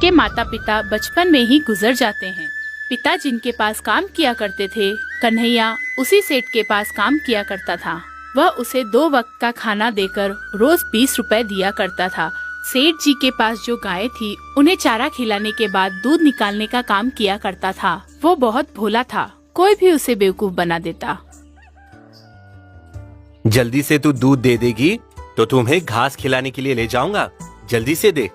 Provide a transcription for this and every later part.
के माता पिता बचपन में ही गुजर जाते हैं। पिता जिनके पास काम किया करते थे, कन्हैया उसी सेठ के पास काम किया करता था। वह उसे 2 वक्त का खाना देकर रोज 20 रुपए दिया करता था। सेठ जी के पास जो गायें थी, उन्हें चारा खिलाने के बाद दूध निकालने का काम किया करता था। वो बहुत भोला था, कोई भी उसे बेवकूफ बना देता। जल्दी से तू दूध दे देगी तो तुम्हें घास खिलाने के लिए ले जाऊंगा। जल्दी से दे।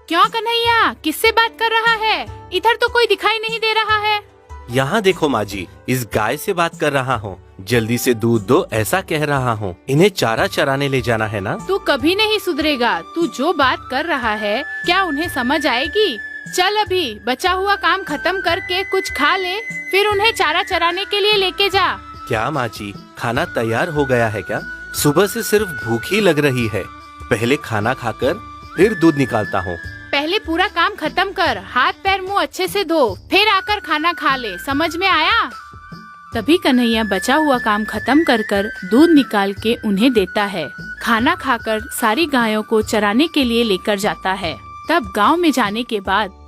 क्यों कन्हैया, किससे बात कर रहा है? इधर तो कोई दिखाई नहीं दे रहा है। यहाँ देखो माँ जी, इस गाय से बात कर रहा हूँ। जल्दी से दूध दो ऐसा कह रहा हूँ। इन्हें चारा चराने ले जाना है ना। तू कभी नहीं सुधरेगा। तू जो बात कर रहा है क्या उन्हें समझ आएगी? चल अभी बचा हुआ काम खत्म करके कुछ खा ले, फिर उन्हें चारा चराने के लिए लेके जा। क्या माँ जी, खाना तैयार हो गया है क्या? सुबह से सिर्फ भूख ही लग रही है। पहले खाना खाकर फिर दूध निकालता हूँ। पहले पूरा काम खत्म कर, हाथ पैर मुंह अच्छे से धो, फिर आकर खाना खा ले। समझ में आया? तभी कन्हैया बचा हुआ काम खत्म कर दूध निकाल के उन्हें देता है। खाना खाकर सारी गायों को चराने के लिए लेकर जाता है। तब गांव में जाने के बाद,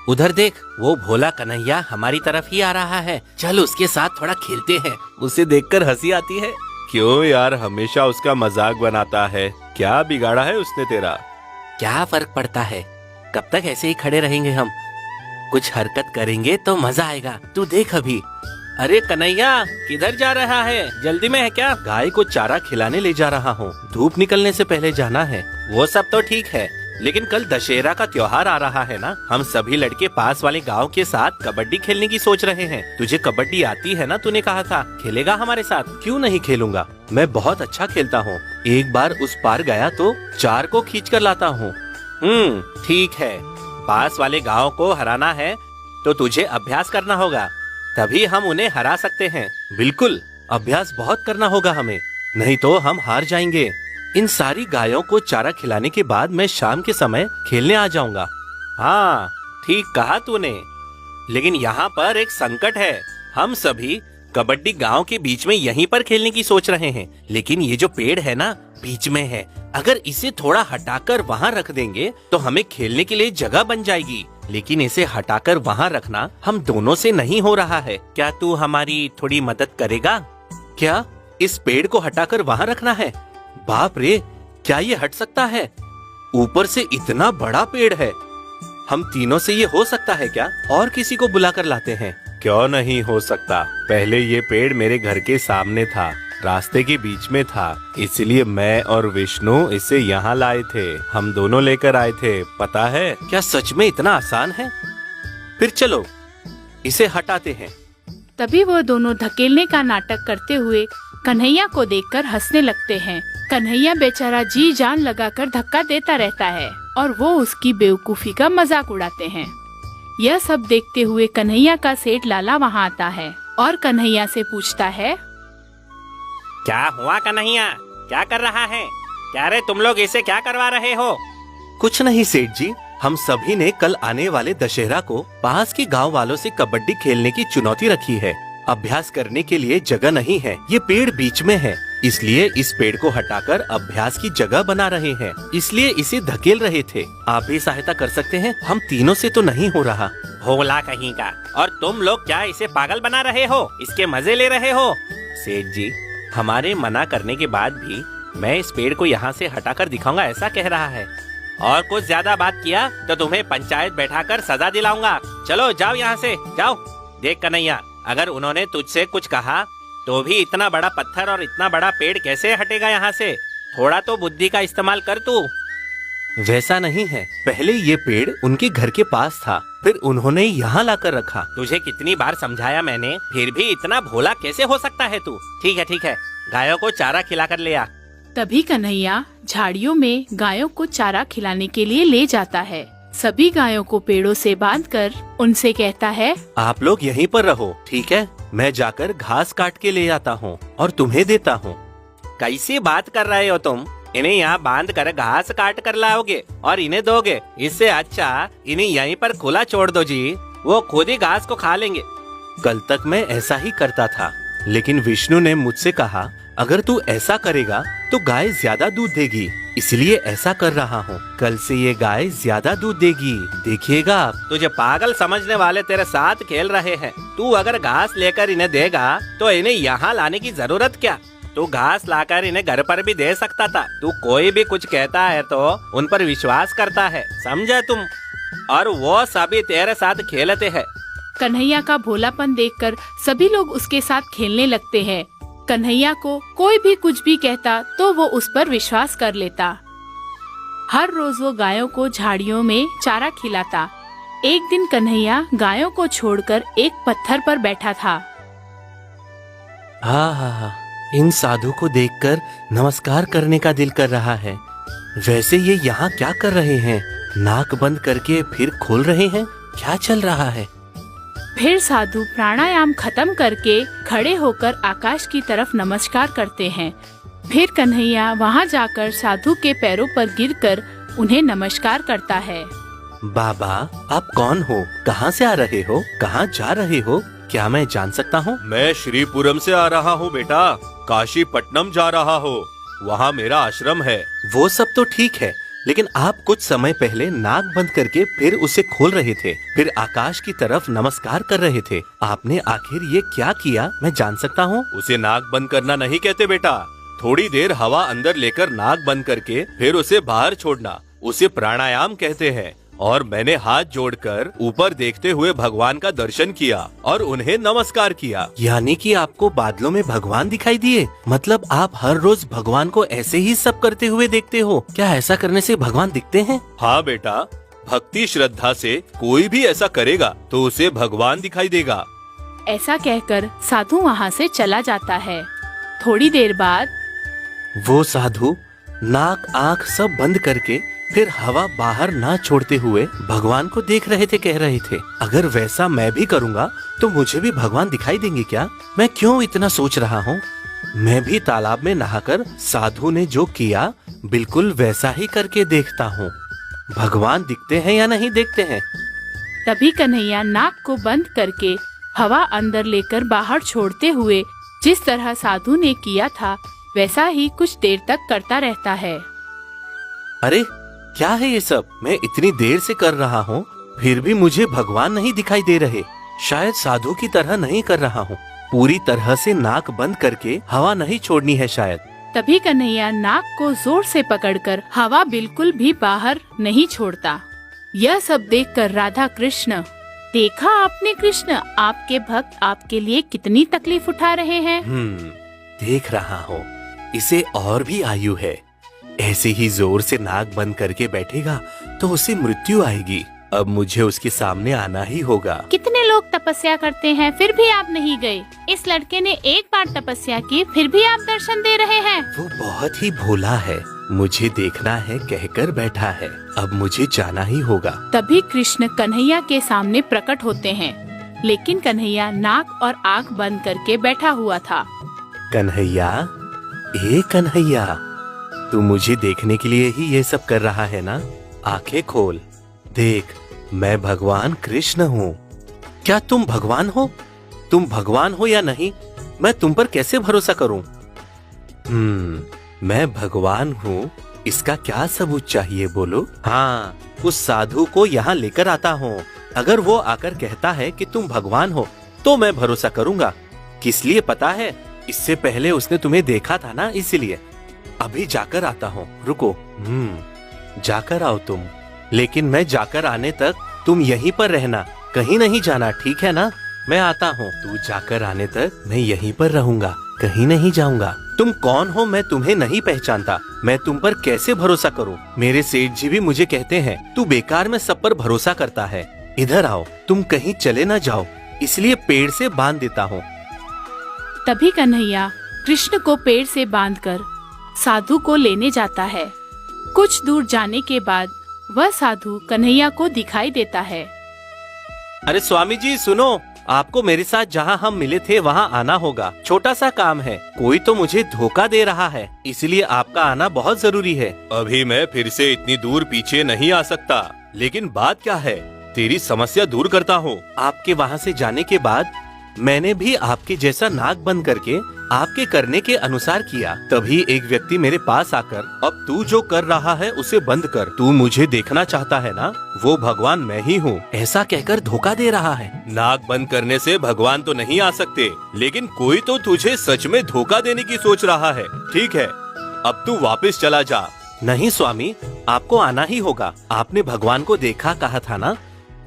उधर देख, वो भोला कन्हैया हमारी तरफ ही आ रहा है। चल उसके साथ थोड़ा खेलते हैं। उसे देखकर हंसी आती है। क्यों यार, हमेशा उसका मजाक बनाता है। क्या बिगाड़ा है उसने तेरा? क्या फर्क पड़ता है, कब तक ऐसे ही खड़े रहेंगे हम? कुछ हरकत करेंगे तो मजा आएगा। तू देख अभी। अरे कन्हैया, किधर जा रहा है? जल्दी में है क्या? गाय को चारा खिलाने ले जा रहा हूँ। धूप निकलने से पहले जाना है। वो सब तो ठीक है, लेकिन कल दशहरा का त्योहार आ रहा है ना। हम सभी लड़के पास वाले गांव के साथ कबड्डी खेलने की सोच रहे हैं। तुझे कबड्डी आती है ना? तूने कहा था खेलेगा हमारे साथ। क्यों नहीं खेलूंगा, मैं बहुत अच्छा खेलता हूँ। एक बार उस पार गया तो 4 को खींच कर लाता हूँ। ठीक है। पास वाले गांव को हराना है तो तुझे अभ्यास करना होगा, तभी हम उन्हें हरा सकते हैं। बिल्कुल, अभ्यास बहुत करना होगा हमें, नहीं तो हम हार जाएंगे। इन सारी गायों को चारा खिलाने के बाद मैं शाम के समय खेलने आ जाऊंगा। हाँ, ठीक कहा तूने, लेकिन यहाँ पर एक संकट है। हम सभी कबड्डी गांव के बीच में यहीं पर खेलने की सोच रहे हैं, लेकिन ये जो पेड़ है ना, बीच में है। अगर इसे थोड़ा हटाकर वहाँ रख देंगे तो हमें खेलने के लिए जगह बन जाएगी। लेकिन इसे हटाकर वहाँ रखना हम दोनों से नहीं हो रहा है। क्या तू हमारी थोड़ी मदद करेगा? क्या इस पेड़ को हटाकर वहाँ रखना है? बाप रे, क्या ये हट सकता है? ऊपर से इतना बड़ा पेड़ है। हम तीनों से ये हो सकता है क्या? और किसी को बुलाकर लाते हैं। क्यों नहीं हो सकता? पहले ये पेड़ मेरे घर के सामने था, रास्ते के बीच में था, इसलिए मैं और विष्णु इसे यहाँ लाए थे। हम दोनों लेकर आए थे, पता है? क्या सच में इतना आसान है? फिर चलो इसे हटाते हैं। तभी वो दोनों धकेलने का नाटक करते हुए कन्हैया को देखकर हंसने लगते हैं। कन्हैया बेचारा जी जान लगाकर धक्का देता रहता है और वो उसकी बेवकूफी का मजाक उड़ाते हैं। यह सब देखते हुए कन्हैया का सेठ लाला वहाँ आता है और कन्हैया से पूछता है, क्या हुआ कन्हैया, क्या कर रहा है? क्या रे तुम लोग इसे क्या करवा रहे हो? कुछ नहीं सेठ जी, हम सभी ने कल आने वाले दशहरा को पास के गांव वालों से कबड्डी खेलने की चुनौती रखी है। अभ्यास करने के लिए जगह नहीं है, ये पेड़ बीच में है, इसलिए इस पेड़ को हटाकर अभ्यास की जगह बना रहे हैं। इसलिए इसे धकेल रहे थे। आप भी सहायता कर सकते हैं, हम तीनों से तो नहीं हो रहा। भोला कहीं का, और तुम लोग क्या इसे पागल बना रहे हो? इसके मजे ले रहे हो? सेठ जी, हमारे मना करने के बाद भी मैं इस पेड़ को यहाँ से हटाकर दिखाऊंगा ऐसा कह रहा है। और कुछ ज्यादा बात किया तो तुम्हें पंचायत बैठाकर सजा दिलाऊंगा। चलो जाओ यहाँ से, जाओ। देख कन्हैया, अगर उन्होंने तुझसे कुछ कहा तो भी इतना बड़ा पत्थर और इतना बड़ा पेड़ कैसे हटेगा यहाँ से? थोड़ा तो बुद्धि का इस्तेमाल कर तू। वैसा नहीं है, पहले ये पेड़ उनके घर के पास था, फिर उन्होंने यहाँ लाकर रखा। तुझे कितनी बार समझाया मैंने, फिर भी इतना भोला कैसे हो सकता है तू? ठीक है, गायों को चारा खिलाकर ले आ। तभी कन्हैया झाड़ियों में गायों को चारा खिलाने के लिए ले जाता है। सभी गायों को पेड़ों से बांधकर उनसे कहता है, आप लोग यहीं पर रहो, ठीक है? मैं जाकर घास काट के ले आता हूँ और तुम्हें देता हूँ। कैसी बात कर रहे हो तुम? इन्हें यहाँ बांध कर घास काट कर लाओगे और इन्हें दोगे? इससे अच्छा इन्हें यहीं पर खुला छोड़ दो जी, वो खुद ही घास को खा लेंगे। कल तक मैं ऐसा ही करता था, लेकिन विष्णु ने मुझसे कहा, अगर तू ऐसा करेगा तो गाय ज्यादा दूध देगी, इसलिए ऐसा कर रहा हूँ। कल से ये गाय ज्यादा दूध देगी, देखिएगा आप। तुझे पागल समझने वाले तेरे साथ खेल रहे हैं। तू अगर घास लेकर इन्हें देगा तो इन्हें यहाँ लाने की जरूरत क्या? तू घास लाकर इन्हें घर पर भी दे सकता था। तू कोई भी कुछ कहता है तो उन पर विश्वास करता है, समझे तुम? और वो सभी तेरे साथ खेलते हैं। कन्हैया का भोलापन देखकर सभी लोग उसके साथ खेलने लगते हैं। कन्हैया को कोई भी कुछ भी कहता तो वो उस पर विश्वास कर लेता। हर रोज वो गायों को झाड़ियों में चारा खिलाता। एक दिन कन्हैया गायों को छोड़कर एक पत्थर पर बैठा था। हाँ, इन साधु को देखकर नमस्कार करने का दिल कर रहा है। वैसे ये यहाँ क्या कर रहे हैं? नाक बंद करके फिर खोल रहे हैं, क्या चल रहा है? फिर साधु प्राणायाम खत्म करके खड़े होकर आकाश की तरफ नमस्कार करते हैं। फिर कन्हैया वहाँ जाकर साधु के पैरों पर गिरकर उन्हें नमस्कार करता है। बाबा, आप कौन हो? कहाँ से आ रहे हो? कहाँ जा रहे हो? क्या मैं जान सकता हूँ? मैं श्रीपुरम से आ रहा हूँ बेटा। काशीपट्टनम जा रहा हूँ, वहाँ मेरा आश्रम है। वो सब तो ठीक है, लेकिन आप कुछ समय पहले नाक बंद करके फिर उसे खोल रहे थे, फिर आकाश की तरफ नमस्कार कर रहे थे। आपने आखिर ये क्या किया, मैं जान सकता हूँ? उसे नाक बंद करना नहीं कहते बेटा। थोड़ी देर हवा अंदर लेकर नाक बंद करके फिर उसे बाहर छोड़ना, उसे प्राणायाम कहते हैं। और मैंने हाथ जोड़कर ऊपर देखते हुए भगवान का दर्शन किया और उन्हें नमस्कार किया। यानी कि आपको बादलों में भगवान दिखाई दिए? मतलब आप हर रोज भगवान को ऐसे ही सब करते हुए देखते हो? क्या ऐसा करने से भगवान दिखते हैं? हाँ बेटा, भक्ति श्रद्धा से कोई भी ऐसा करेगा तो उसे भगवान दिखाई देगा। ऐसा कहकर साधु वहाँ से चला जाता है। थोड़ी देर बाद वो साधु नाक आँख सब बंद करके फिर हवा बाहर ना छोड़ते हुए भगवान को देख रहे थे, कह रहे थे, अगर वैसा मैं भी करूँगा तो मुझे भी भगवान दिखाई देंगे क्या? मैं क्यों इतना सोच रहा हूँ? मैं भी तालाब में नहाकर साधु ने जो किया बिल्कुल वैसा ही करके देखता हूँ। भगवान दिखते हैं या नहीं दिखते हैं? तभी कन्हैया नाक को बंद करके हवा अंदर लेकर बाहर छोड़ते हुए जिस तरह साधु ने किया था वैसा ही कुछ देर तक करता रहता है। अरे क्या है ये सब? मैं इतनी देर से कर रहा हूँ फिर भी मुझे भगवान नहीं दिखाई दे रहे। शायद साधु की तरह नहीं कर रहा हूँ, पूरी तरह से नाक बंद करके हवा नहीं छोड़नी है शायद। तभी कन्हैया नाक को जोर से पकड़कर हवा बिल्कुल भी बाहर नहीं छोड़ता। यह सब देखकर राधा कृष्ण, देखा आपने कृष्ण, आपके भक्त आपके लिए कितनी तकलीफ उठा रहे हैं। देख रहा हूँ, इसे और भी आयु है। ऐसे ही जोर से नाक बंद करके बैठेगा तो उसे मृत्यु आएगी। अब मुझे उसके सामने आना ही होगा। कितने लोग तपस्या करते हैं फिर भी आप नहीं गए। इस लड़के ने एक बार तपस्या की फिर भी आप दर्शन दे रहे हैं। वो बहुत ही भोला है, मुझे देखना है कहकर बैठा है। अब मुझे जाना ही होगा। तभी कृष्ण कन्हैया के सामने प्रकट होते हैं, लेकिन कन्हैया नाक और आँख बंद करके बैठा हुआ था। कन्हैया, ए कन्हैया, तू मुझे देखने के लिए ही ये सब कर रहा है ना? आंखें खोल, देख, मैं भगवान कृष्ण हूँ। क्या तुम भगवान हो? तुम भगवान हो या नहीं, मैं तुम पर कैसे भरोसा करूं? मैं भगवान हूँ, इसका क्या सबूत चाहिए बोलो? हाँ, उस साधु को यहाँ लेकर आता हूँ। अगर वो आकर कहता है कि तुम भगवान हो तो मैं भरोसा करूँगा। किस लिए पता है? इससे पहले उसने तुम्हें देखा था ना, इसलिए। अभी जाकर आता हूँ, रुको। जाकर आओ तुम, लेकिन मैं जाकर आने तक तुम यहीं पर रहना, कहीं नहीं जाना, ठीक है ना? मैं आता हूँ, तू जाकर आने तक मैं यहीं पर रहूंगा, कहीं नहीं जाऊंगा। तुम कौन हो मैं तुम्हें नहीं पहचानता, मैं तुम पर कैसे भरोसा करूँ? मेरे सेठ जी भी मुझे कहते हैं तू बेकार में सब पर भरोसा करता है। इधर आओ, तुम कहीं चले ना जाओ, इसलिए पेड़ से बांध देता हूँ। तभी कन्हैया कृष्ण को पेड़ से बांधकर साधु को लेने जाता है। कुछ दूर जाने के बाद वह साधु कन्हैया को दिखाई देता है। अरे स्वामी जी सुनो, आपको मेरे साथ जहाँ हम मिले थे वहाँ आना होगा। छोटा सा काम है, कोई तो मुझे धोखा दे रहा है, इसलिए आपका आना बहुत जरूरी है। अभी मैं फिर से इतनी दूर पीछे नहीं आ सकता, लेकिन बात क्या है? तेरी समस्या दूर करता हूँ। आपके वहाँ से जाने के बाद मैंने भी आपके जैसा नाक बंद करके आपके करने के अनुसार किया। तभी एक व्यक्ति मेरे पास आकर, अब तू जो कर रहा है उसे बंद कर, तू मुझे देखना चाहता है ना, वो भगवान मैं ही हूँ, ऐसा कहकर धोखा दे रहा है। नाक बंद करने से भगवान तो नहीं आ सकते, लेकिन कोई तो तुझे सच में धोखा देने की सोच रहा है। ठीक है, अब तू वापस चला जा। नहीं स्वामी, आपको आना ही होगा। आपने भगवान को देखा कहा था ना।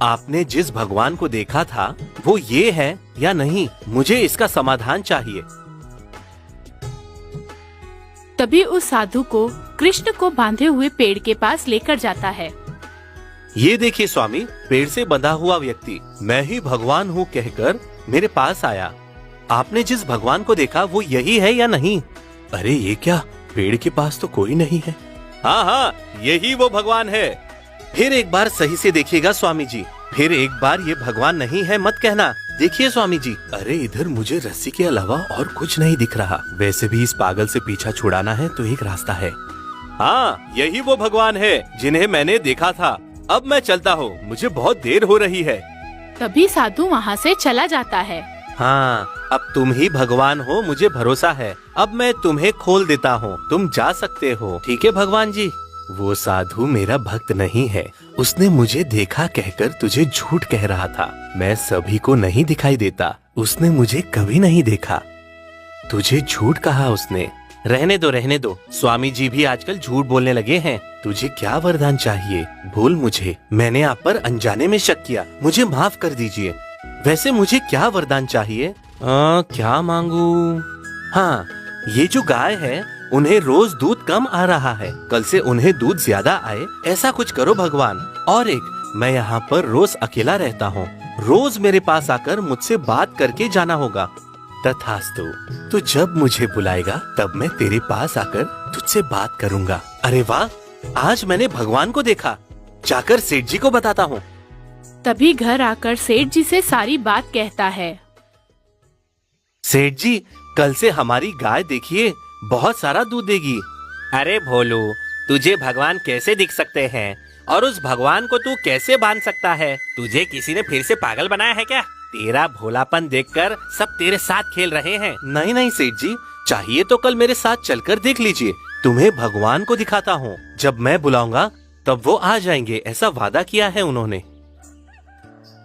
आपने जिस भगवान को देखा था वो ये है या नहीं, मुझे इसका समाधान चाहिए। तभी उस साधु को कृष्ण को बांधे हुए पेड़ के पास लेकर जाता है। ये देखिए स्वामी, पेड़ से बंधा हुआ व्यक्ति मैं ही भगवान हूँ कहकर मेरे पास आया। आपने जिस भगवान को देखा वो यही है या नहीं? अरे ये क्या, पेड़ के पास तो कोई नहीं है। हाँ हाँ, यही वो भगवान है। फिर एक बार सही से देखिएगा स्वामी जी, फिर एक बार ये भगवान नहीं है मत कहना। देखिए स्वामी जी। अरे इधर मुझे रस्सी के अलावा और कुछ नहीं दिख रहा। वैसे भी इस पागल से पीछा छुड़ाना है तो एक रास्ता है। हाँ, यही वो भगवान है जिन्हें मैंने देखा था। अब मैं चलता हूँ, मुझे बहुत देर हो रही है। तभी साधु वहाँ से चला जाता है। हाँ, अब तुम ही भगवान हो, मुझे भरोसा है। अब मैं तुम्हें खोल देता हूँ, तुम जा सकते हो। ठीक है भगवान जी। वो साधु मेरा भक्त नहीं है। उसने मुझे देखा कहकर तुझे झूठ कह रहा था। मैं सभी को नहीं दिखाई देता। उसने मुझे कभी नहीं देखा। तुझे झूठ कहा उसने। रहने दो। स्वामी जी भी आजकल झूठ बोलने लगे हैं। तुझे क्या वरदान चाहिए, बोल मुझे। मैंने आप पर अनजाने में शक किया, मुझे माफ कर दीजिए। वैसे मुझे क्या वरदान चाहिए? क्या मांगू? हाँ, ये जो गाय है उन्हें रोज दूध कम आ रहा है, कल से उन्हें दूध ज्यादा आए, ऐसा कुछ करो भगवान। और एक, मैं यहाँ पर रोज अकेला रहता हूँ, रोज मेरे पास आकर मुझसे बात करके जाना होगा। तथास्तु। तू जब मुझे बुलाएगा तब मैं तेरे पास आकर तुझसे बात करूँगा। अरे वाह, आज मैंने भगवान को देखा। जाकर सेठ जी को बताता हूँ। तभी घर आकर सेठ जी से सारी बात कहता है। सेठ जी, कल से हमारी गाय देखिए बहुत सारा दूध देगी। अरे भोलू, तुझे भगवान कैसे दिख सकते हैं और उस भगवान को तू कैसे बांध सकता है? तुझे किसी ने फिर से पागल बनाया है क्या? तेरा भोलापन देखकर सब तेरे साथ खेल रहे हैं। नहीं सेठ जी, चाहिए तो कल मेरे साथ चलकर देख लीजिए। तुम्हें भगवान को दिखाता हूँ। जब मैं बुलाऊंगा तब वो आ जाएंगे, ऐसा वादा किया है उन्होंने।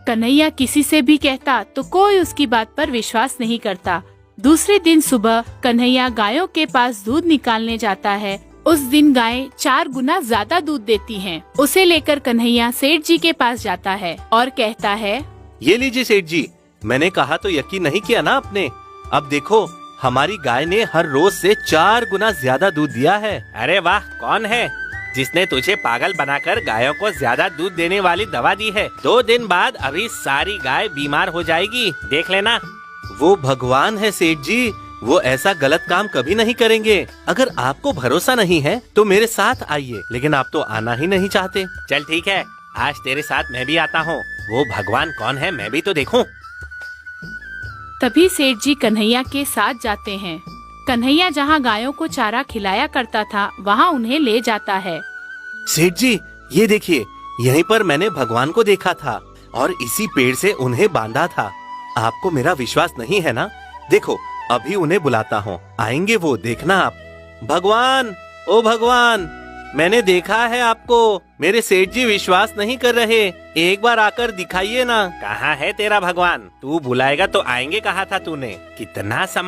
कन्हैया किसी से भी कहता तो कोई उसकी बात पर विश्वास नहीं करता। दूसरे दिन सुबह कन्हैया गायों के पास दूध निकालने जाता है। उस दिन गायें 4 गुना ज्यादा दूध देती हैं। उसे लेकर कन्हैया सेठ जी के पास जाता है और कहता है, ये लीजिए सेठ जी, मैंने कहा तो यकीन नहीं किया ना आपने। अब देखो, हमारी गाय ने हर रोज से 4 गुना ज्यादा दूध दिया है। अरे वाह, कौन है जिसने तुझे पागल बनाकर गायों को ज्यादा दूध देने वाली दवा दी है? 2 दिन बाद अभी सारी गाय बीमार हो जाएगी, देख लेना। वो भगवान है सेठ जी, वो ऐसा गलत काम कभी नहीं करेंगे। अगर आपको भरोसा नहीं है तो मेरे साथ आइए, लेकिन आप तो आना ही नहीं चाहते। चल ठीक है, आज तेरे साथ मैं भी आता हूँ। वो भगवान कौन है मैं भी तो देखूं। तभी सेठ जी कन्हैया के साथ जाते हैं। कन्हैया जहाँ गायों को चारा खिलाया करता था वहाँ उन्हें ले जाता है। सेठ जी, ये देखिए, यहीं पर मैंने भगवान को देखा था और इसी पेड़ से उन्हें बांधा था। आपको मेरा विश्वास नहीं है ना? देखो, अभी उन्हें बुलाता हूँ, आएंगे वो, देखना आप। भगवान, ओ भगवान, मैंने देखा है आपको। मेरे सेठ जी विश्वास नहीं कर रहे, एक बार आकर दिखाइए ना। कहाँ है तेरा भगवान? तू बुलाएगा तो आएंगे कहा था तूने। कितना समय